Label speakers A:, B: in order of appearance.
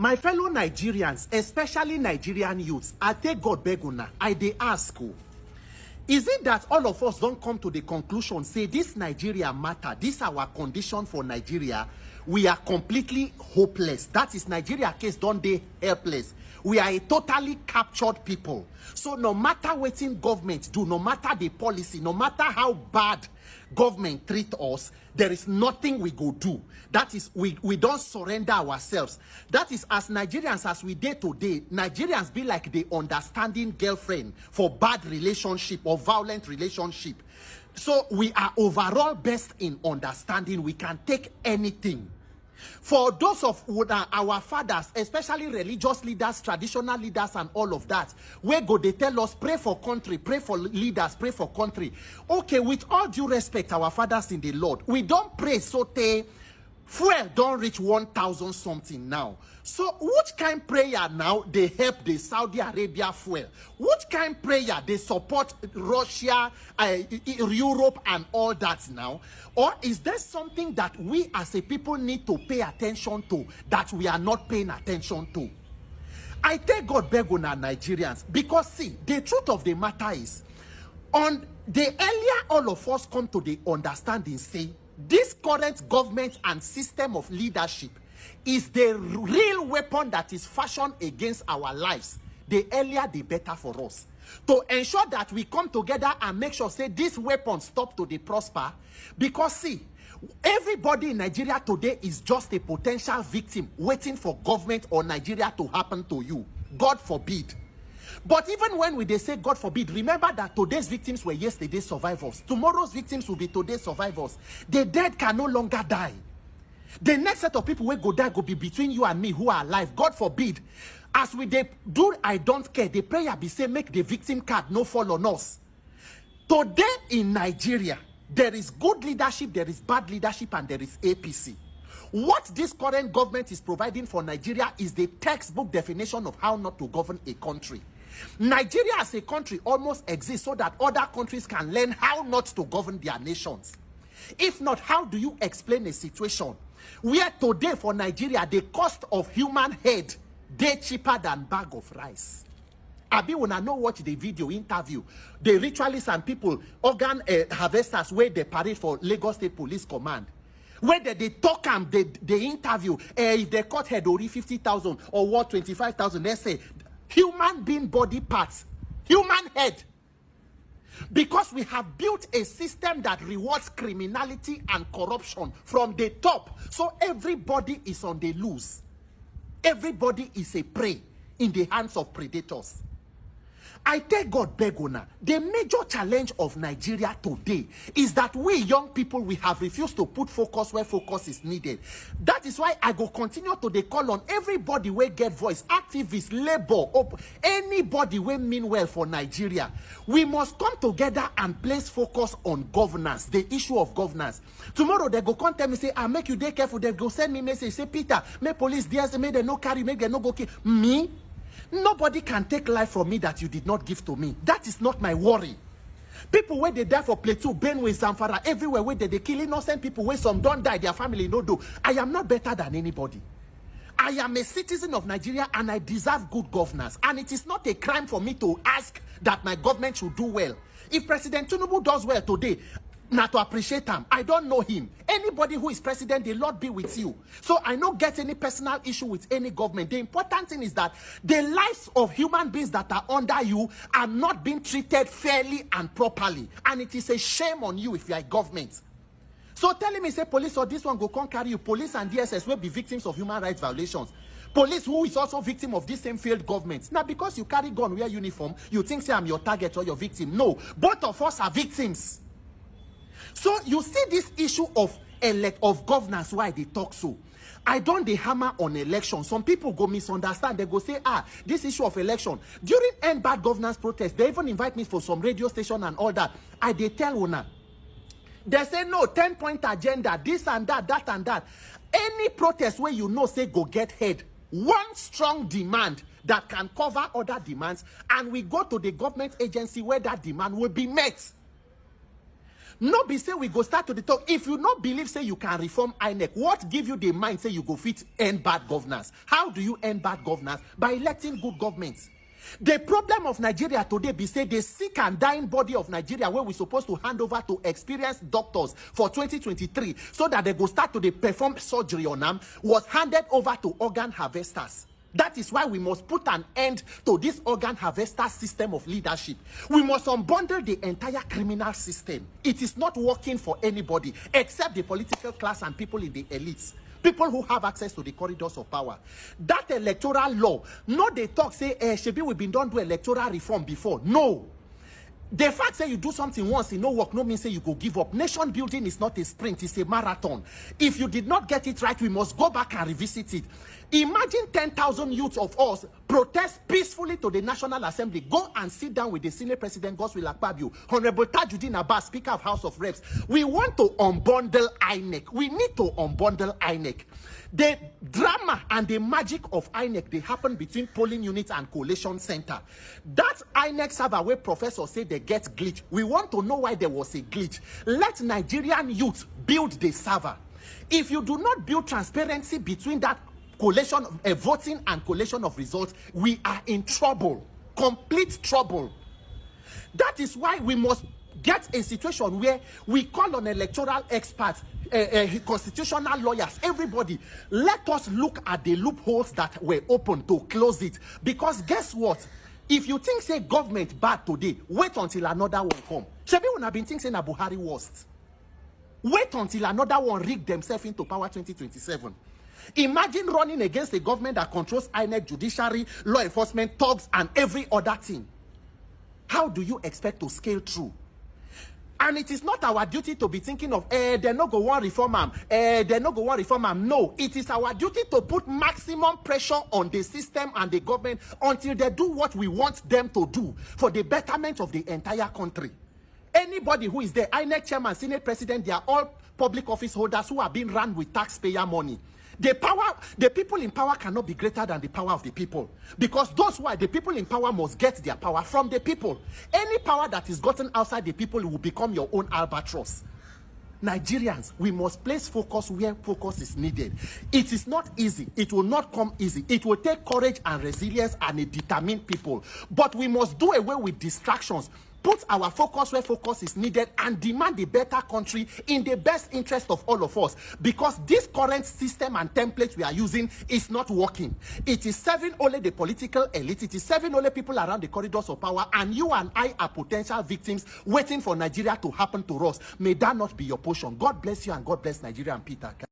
A: My fellow Nigerians, especially Nigerian youths, I take God beg una, I dey ask you. Is it that all of us don't come to the conclusion, say this Nigeria matter, this our condition for Nigeria, we are completely hopeless. That is Nigeria case, don't they helpless. We are a totally captured people. So no matter what in government do, no matter the policy, no matter how bad government treat us, there is nothing we go do. That is, we don't surrender ourselves. That is, as Nigerians, as we day to day, Nigerians be like the understanding girlfriend for bad relationship or violent relationship. So we are overall best in understanding. We can take anything. For those of our fathers, especially religious leaders, traditional leaders, and all of that, where go they tell us, pray for country, pray for leaders, pray for country. Okay, with all due respect, our fathers in the Lord, we don't pray so they fuel don't reach 1,000 something now. So which kind prayer now they help the Saudi Arabia fuel? Which kind prayer they support Russia, Europe and all that now? Or is there something that we as a people need to pay attention to that we are not paying attention to? I thank God beg on our Nigerians, because see, the truth of the matter is, on the earlier all of us come to the understanding, say, this current government and system of leadership is the real weapon that is fashioned against our lives. The earlier, the better for us. To ensure that we come together and make sure, say, this weapon stop to the prosper. Because, see, everybody in Nigeria today is just a potential victim waiting for government or Nigeria to happen to you. God forbid. But even when they say God forbid, remember that today's victims were yesterday's survivors. Tomorrow's victims will be today's survivors. The dead can no longer die. The next set of people who go die will be between you and me who are alive. God forbid. As we do I don't care, the prayer be say make the victim card no fall on us. Today in Nigeria, there is good leadership, there is bad leadership, and there is APC. What this current government is providing for Nigeria is the textbook definition of how not to govern a country. Nigeria as a country almost exists so that other countries can learn how not to govern their nations. If not, how do you explain a situation where today for Nigeria the cost of human head they cheaper than bag of rice? Abi, when I know watch the video interview, the ritualists and people, organ harvesters, where they parade for Lagos State Police Command, where they talk and they interview, if they cut head or 50,000 or what 25,000, they say human being body parts, human head. Because we have built a system that rewards criminality and corruption from the top. So everybody is on the loose. Everybody is a prey in the hands of predators. I tell God beg una, the major challenge of Nigeria today is that we young people, we have refused to put focus where focus is needed. That is why I go continue to call on everybody where get voice, activists, labor, anybody where mean well for Nigeria. We must come together and place focus on governance, the issue of governance. Tomorrow they go come tell me, say, I make you dey careful. They go send me message, say, Peter, may police there, may they no carry, make they no go kill me. Nobody can take life from me that you did not give to me. That is not my worry. People where they die for Plateau, Benue, Zamfara, everywhere where they kill innocent people, where some don't die, their family no do. I am not better than anybody. I am a citizen of Nigeria and I deserve good governance. And it is not a crime for me to ask that my government should do well. If President Tinubu does well today, not to appreciate him. I don't know him. Anybody who is president, the Lord be with you. So I don't get any personal issue with any government. The important thing is that the lives of human beings that are under you are not being treated fairly and properly. And it is a shame on you if you are a government. So telling me, say, police or this one go come carry you. Police and DSS will be victims of human rights violations. Police who is also victim of this same failed government. Now, because you carry gun, wear uniform, you think, say, I'm your target or your victim. No, both of us are victims. So you see this issue of governance, why they talk so. I don't they hammer on election. Some people go misunderstand. They go say, this issue of election. During end bad governance protest, they even invite me for some radio station and all that. They tell una. They say, no, 10-point agenda, this and that, that and that. Any protest where you know, say, go get head. One strong demand that can cover other demands. And we go to the government agency where that demand will be met. No be say we go start to the talk. If you not believe say you can reform INEC, what give you the mind say you go fit end bad governance? How do you end bad governance? By electing good governments. The problem of Nigeria today be say the sick and dying body of Nigeria where we supposed to hand over to experienced doctors for 2023 so that they go start to dey perform surgery on them was handed over to organ harvesters. That is why we must put an end to this organ harvester system of leadership. We must unbundle the entire criminal system. It is not working for anybody except the political class and people in the elites. People who have access to the corridors of power. That electoral law, no they talk say, Shebi we've been done to electoral reform before. No. The fact say you do something once, it no work, no mean say you go give up. Nation building is not a sprint, it's a marathon. If you did not get it right, we must go back and revisit it. Imagine 10,000 youths of us protest peacefully to the National Assembly. Go and sit down with the Senate President, Godswill Akpabio, Honorable Tajuddin Abbas, Speaker of House of Reps. We want to unbundle INEC. We need to unbundle INEC. The drama and the magic of INEC, they happen between polling units and collation center. That INEC server where professors say they get glitch. We want to know why there was a glitch. Let Nigerian youth build the server. If you do not build transparency between that collation of voting and collation of results, we are in trouble, complete trouble. That is why we must get a situation where we call on electoral experts, constitutional lawyers, everybody. Let us look at the loopholes that were open to close it. Because guess what? If you think say government bad today, wait until another one come. Shebi una been think say na Buhari worst. Wait until another one rig themselves into power 2027. Imagine running against a government that controls INEC, judiciary, law enforcement, thugs, and every other thing. How do you expect to scale through? And it is not our duty to be thinking of, they're not going to reform them. They're not going to reform them. No, it is our duty to put maximum pressure on the system and the government until they do what we want them to do for the betterment of the entire country. Anybody who is there, INEC chairman, Senate president, they are all public office holders who are being run with taxpayer money. The people in power cannot be greater than the power of the people. Because those who are the people in power must get their power from the people. Any power that is gotten outside the people will become your own albatross. Nigerians, we must place focus where focus is needed. It is not easy. It will not come easy. It will take courage and resilience and a determined people. But we must do away with distractions. Put our focus where focus is needed and demand a better country in the best interest of all of us. Because this current system and template we are using is not working. It is serving only the political elite. It is serving only people around the corridors of power. And you and I are potential victims waiting for Nigeria to happen to us. May that not be your portion. God bless you and God bless Nigeria and Peter.